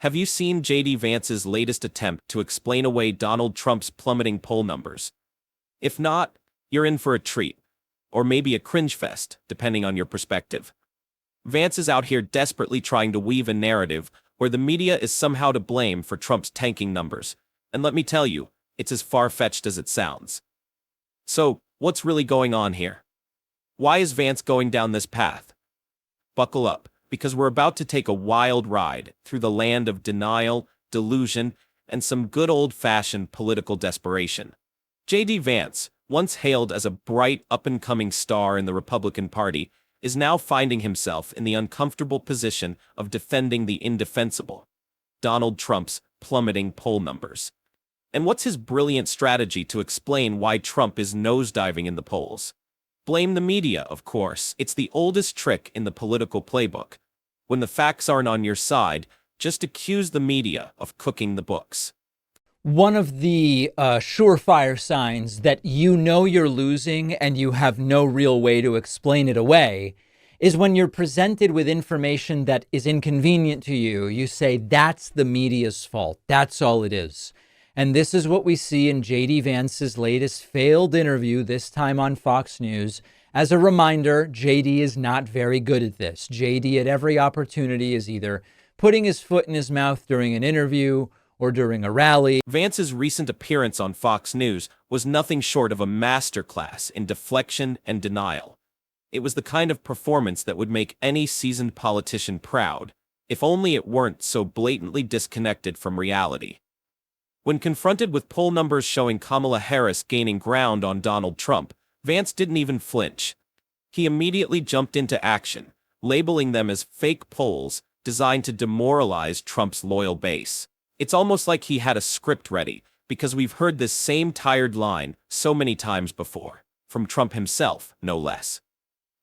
Have you seen JD Vance's latest attempt to explain away Donald Trump's plummeting poll numbers? If not, you're in for a treat, or maybe a cringe-fest, depending on your perspective. Vance is out here desperately trying to weave a narrative where the media is somehow to blame for Trump's tanking numbers, and let me tell you, it's as far-fetched as it sounds. So, what's really going on here? Why is Vance going down this path? Buckle up, because we're about to take a wild ride through the land of denial, delusion, and some good old-fashioned political desperation. JD Vance, once hailed as a bright, up-and-coming star in the Republican Party, is now finding himself in the uncomfortable position of defending the indefensible, Donald Trump's plummeting poll numbers. And what's his brilliant strategy to explain why Trump is nosediving in the polls? Blame the media, of course. It's the oldest trick in the political playbook. When the facts aren't on your side, just accuse the media of cooking the books. One of the surefire signs that you know you're losing and you have no real way to explain it away is when you're presented with information that is inconvenient to you. You say, that's the media's fault. That's all it is. And this is what we see in JD Vance's latest failed interview, this time on Fox News. As a reminder, JD is not very good at this. JD at every opportunity is either putting his foot in his mouth during an interview or during a rally. Vance's recent appearance on Fox News was nothing short of a masterclass in deflection and denial. It was the kind of performance that would make any seasoned politician proud, if only it weren't so blatantly disconnected from reality. When confronted with poll numbers showing Kamala Harris gaining ground on Donald Trump, Vance didn't even flinch. He immediately jumped into action, labeling them as fake polls designed to demoralize Trump's loyal base. It's almost like he had a script ready, because we've heard this same tired line so many times before, from Trump himself, no less.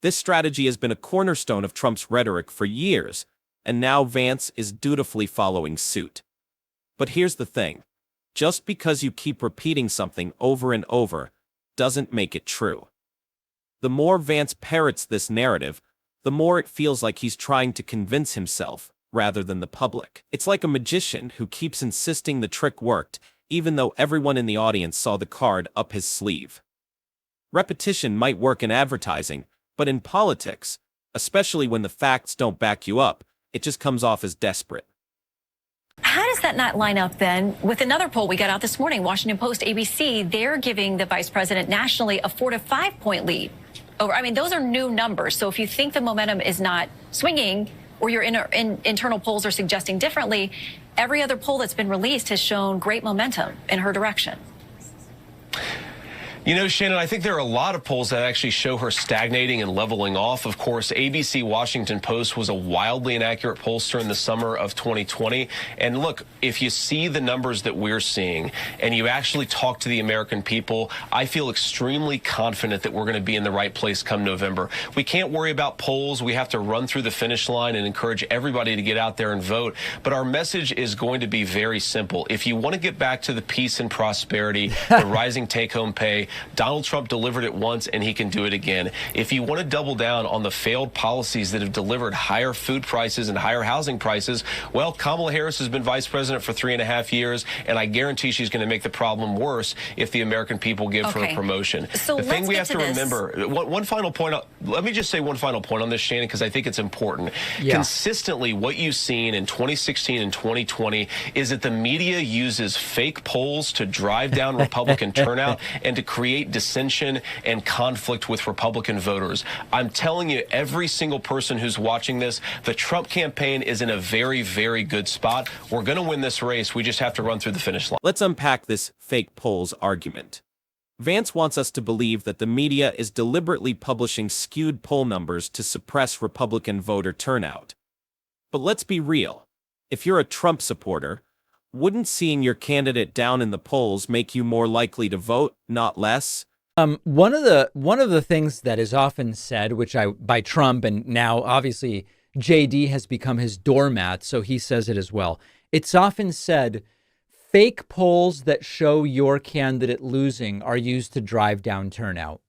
This strategy has been a cornerstone of Trump's rhetoric for years, and now Vance is dutifully following suit. But here's the thing. Just because you keep repeating something over and over doesn't make it true. The more Vance parrots this narrative, the more it feels like he's trying to convince himself rather than the public. It's like a magician who keeps insisting the trick worked, even though everyone in the audience saw the card up his sleeve. Repetition might work in advertising, but in politics, especially when the facts don't back you up, it just comes off as desperate. How does that not line up then with another poll we got out this morning, Washington Post, ABC? They're giving the vice president nationally a 4 to 5 point lead. Those are new numbers. So if you think the momentum is not swinging or your internal polls are suggesting differently, every other poll that's been released has shown great momentum in her direction. You know, Shannon, I think there are a lot of polls that actually show her stagnating and leveling off. Of course, ABC Washington Post was a wildly inaccurate pollster in the summer of 2020. And look, if you see the numbers that we're seeing and you actually talk to the American people, I feel extremely confident that we're going to be in the right place come November. We can't worry about polls. We have to run through the finish line and encourage everybody to get out there and vote. But our message is going to be very simple. If you want to get back to the peace and prosperity, the rising take-home pay, Donald Trump delivered it once and he can do it again. If you want to double down on the failed policies that have delivered higher food prices and higher housing prices, well, Kamala Harris has been vice president for 3.5 years, and I guarantee she's going to make the problem worse if the American people give her a promotion. So the thing we have to this. remember, one final point, let me just say one final point on this, Shannon, because I think it's important. Yeah. Consistently, what you've seen in 2016 and 2020 is that the media uses fake polls to drive down Republican turnout and to create dissension and conflict with Republican voters. I'm telling you, every single person who's watching this, the Trump campaign is in a very, very good spot. We're going to win this race. We just have to run through the finish line. Let's unpack this fake polls argument. Vance wants us to believe that the media is deliberately publishing skewed poll numbers to suppress Republican voter turnout. But let's be real. If you're a Trump supporter, wouldn't seeing your candidate down in the polls make you more likely to vote, not less? One of the things that is often said, by Trump, and now obviously JD has become his doormat, so he says it as well. It's often said, fake polls that show your candidate losing are used to drive down turnout.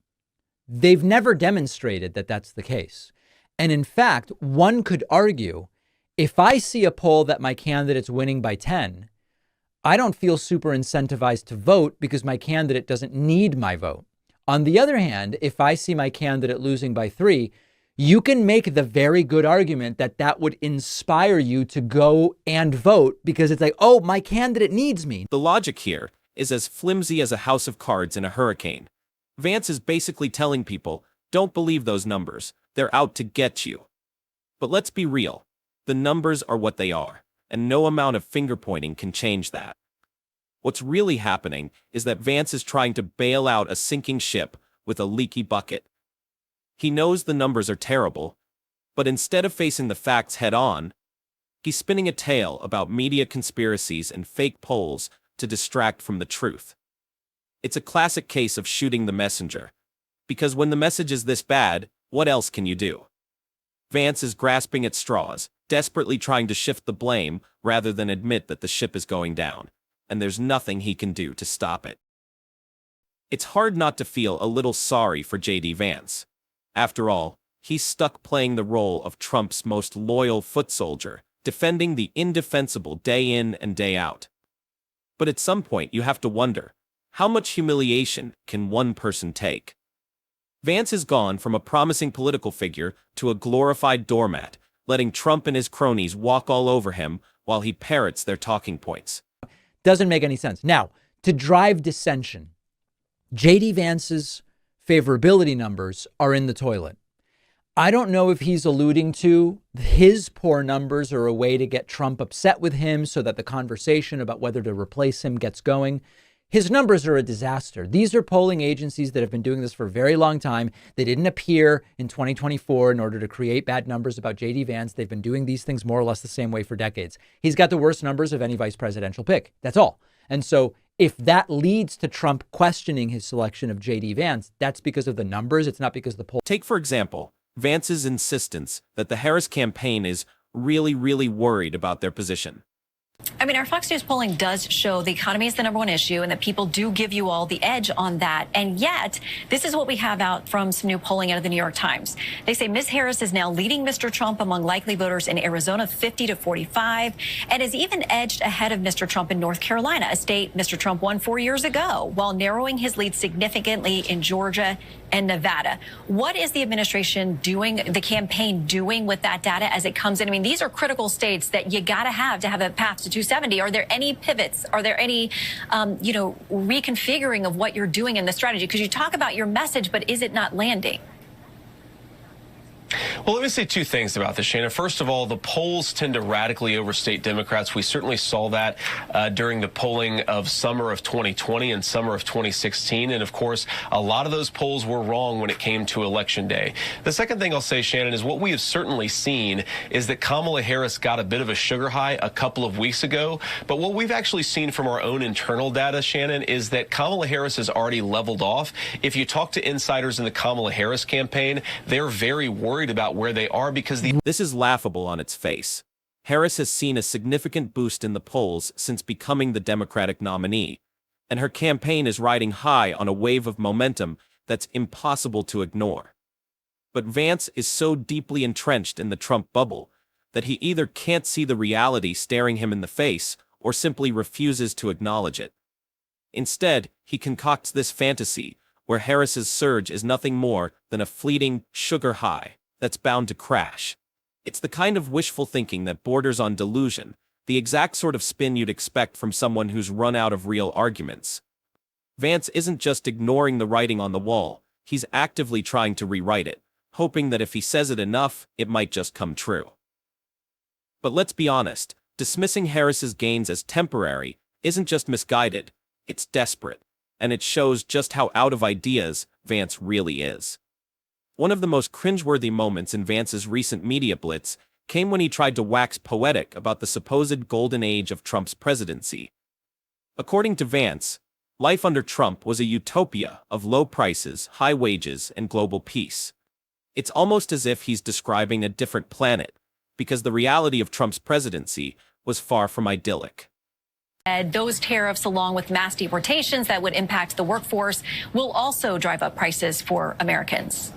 They've never demonstrated that that's the case. And in fact, one could argue if I see a poll that my candidate's winning by 10, I don't feel super incentivized to vote because my candidate doesn't need my vote. On the other hand, if I see my candidate losing by 3, you can make the very good argument that that would inspire you to go and vote because it's like, oh, my candidate needs me. The logic here is as flimsy as a house of cards in a hurricane. Vance is basically telling people, don't believe those numbers. They're out to get you. But let's be real. The numbers are what they are, and no amount of finger-pointing can change that. What's really happening is that Vance is trying to bail out a sinking ship with a leaky bucket. He knows the numbers are terrible, but instead of facing the facts head-on, he's spinning a tale about media conspiracies and fake polls to distract from the truth. It's a classic case of shooting the messenger, because when the message is this bad, what else can you do? Vance is grasping at straws, desperately trying to shift the blame rather than admit that the ship is going down, and there's nothing he can do to stop it. It's hard not to feel a little sorry for JD Vance. After all, he's stuck playing the role of Trump's most loyal foot soldier, defending the indefensible day in and day out. But at some point you have to wonder, how much humiliation can one person take? Vance has gone from a promising political figure to a glorified doormat, letting Trump and his cronies walk all over him while he parrots their talking points. Doesn't make any sense. Now, to drive dissension, JD Vance's favorability numbers are in the toilet. I don't know if he's alluding to his poor numbers are a way to get Trump upset with him so that the conversation about whether to replace him gets going. His numbers are a disaster. These are polling agencies that have been doing this for a very long time. They didn't appear in 2024 in order to create bad numbers about JD Vance. They've been doing these things more or less the same way for decades. He's got the worst numbers of any vice presidential pick. That's all. And so if that leads to Trump questioning his selection of JD Vance, that's because of the numbers. It's not because of the poll. Take, for example, Vance's insistence that the Harris campaign is really worried about their position. I mean, our Fox News polling does show the economy is the #1 issue and that people do give you all the edge on that. And yet, this is what we have out from some new polling out of the New York Times. They say Ms. Harris is now leading Mr. Trump among likely voters in Arizona 50-45 and is even edged ahead of Mr. Trump in North Carolina, a state Mr. Trump won 4 years ago, while narrowing his lead significantly in Georgia and Nevada. What is the administration doing, the campaign doing with that data as it comes in? I mean, these are critical states that you got to have a path to 270. Are there any pivots? Are there any, reconfiguring of what you're doing in the strategy? Because you talk about your message, but is it not landing? Well, let me say two things about this, Shannon. First of all, the polls tend to radically overstate Democrats. We certainly saw that during the polling of summer of 2020 and summer of 2016. And of course, a lot of those polls were wrong when it came to Election Day. The second thing I'll say, Shannon, is what we have certainly seen is that Kamala Harris got a bit of a sugar high a couple of weeks ago. But what we've actually seen from our own internal data, Shannon, is that Kamala Harris has already leveled off. If you talk to insiders in the Kamala Harris campaign, they're very worried about where they are because This is laughable on its face. Harris has seen a significant boost in the polls since becoming the Democratic nominee, and her campaign is riding high on a wave of momentum that's impossible to ignore. But Vance is so deeply entrenched in the Trump bubble that he either can't see the reality staring him in the face or simply refuses to acknowledge it. Instead, he concocts this fantasy where Harris's surge is nothing more than a fleeting sugar high that's bound to crash. It's the kind of wishful thinking that borders on delusion, the exact sort of spin you'd expect from someone who's run out of real arguments. Vance isn't just ignoring the writing on the wall, he's actively trying to rewrite it, hoping that if he says it enough, it might just come true. But let's be honest, dismissing Harris's gains as temporary isn't just misguided, it's desperate, and it shows just how out of ideas Vance really is. One of the most cringeworthy moments in Vance's recent media blitz came when he tried to wax poetic about the supposed golden age of Trump's presidency. According to Vance, life under Trump was a utopia of low prices, high wages, and global peace. It's almost as if he's describing a different planet, because the reality of Trump's presidency was far from idyllic. Those tariffs, along with mass deportations that would impact the workforce, will also drive up prices for Americans.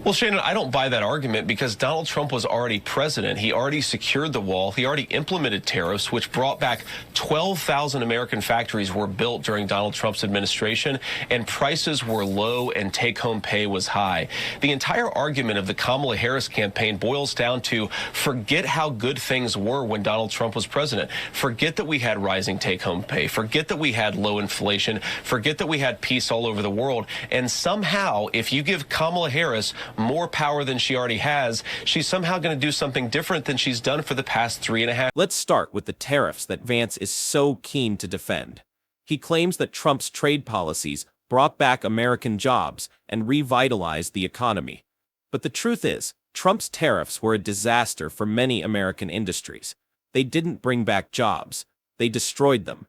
Well, Shannon, I don't buy that argument because Donald Trump was already president. He already secured the wall. He already implemented tariffs, which brought back 12,000 American factories were built during Donald Trump's administration, and prices were low and take-home pay was high. The entire argument of the Kamala Harris campaign boils down to forget how good things were when Donald Trump was president. Forget that we had rising take-home pay. Forget that we had low inflation. Forget that we had peace all over the world. And somehow, if you give Kamala Harris more power than she already has, she's somehow going to do something different than she's done for the past 3.5. Let's start with the tariffs that Vance is so keen to defend. He claims that Trump's trade policies brought back American jobs and revitalized the economy. But the truth is, Trump's tariffs were a disaster for many American industries. They didn't bring back jobs. They destroyed them.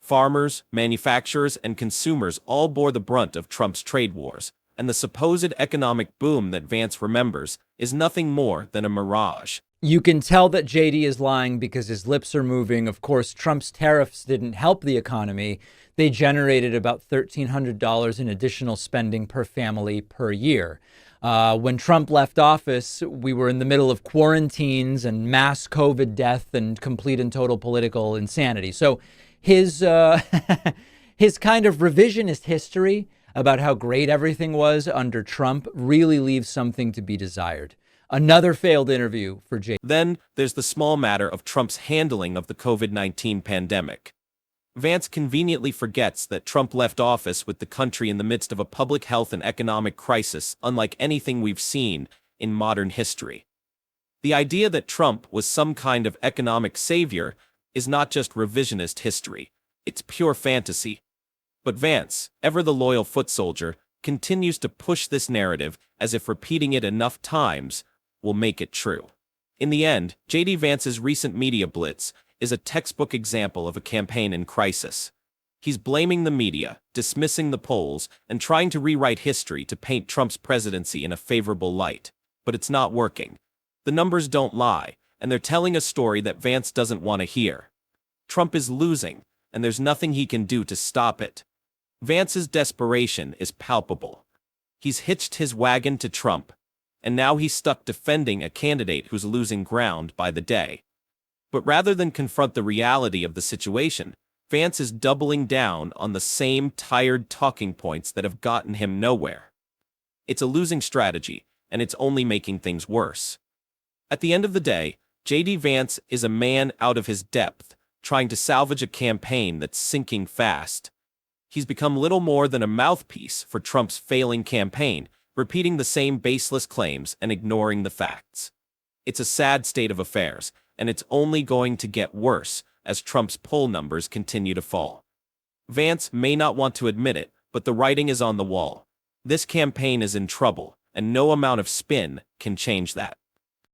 Farmers, manufacturers, and consumers all bore the brunt of Trump's trade wars, and the supposed economic boom that Vance remembers is nothing more than a mirage. You can tell that JD is lying because his lips are moving. Of course, Trump's tariffs didn't help the economy. They generated about $1,300 in additional spending per family per year. When Trump left office, we were in the middle of quarantines and mass COVID death and complete and total political insanity. So his his kind of revisionist history about how great everything was under Trump really leaves something to be desired. Another failed interview for JD. Then there's the small matter of Trump's handling of the COVID-19 pandemic. Vance conveniently forgets that Trump left office with the country in the midst of a public health and economic crisis unlike anything we've seen in modern history. The idea that Trump was some kind of economic savior is not just revisionist history, it's pure fantasy. But Vance, ever the loyal foot soldier, continues to push this narrative as if repeating it enough times will make it true. In the end, JD Vance's recent media blitz is a textbook example of a campaign in crisis. He's blaming the media, dismissing the polls, and trying to rewrite history to paint Trump's presidency in a favorable light. But it's not working. The numbers don't lie, and they're telling a story that Vance doesn't want to hear. Trump is losing, and there's nothing he can do to stop it. Vance's desperation is palpable. He's hitched his wagon to Trump, and now he's stuck defending a candidate who's losing ground by the day. But rather than confront the reality of the situation, Vance is doubling down on the same tired talking points that have gotten him nowhere. It's a losing strategy, and it's only making things worse. At the end of the day, JD Vance is a man out of his depth, trying to salvage a campaign that's sinking fast. He's become little more than a mouthpiece for Trump's failing campaign, repeating the same baseless claims and ignoring the facts. It's a sad state of affairs, and it's only going to get worse as Trump's poll numbers continue to fall. Vance may not want to admit it, but the writing is on the wall. This campaign is in trouble, and no amount of spin can change that.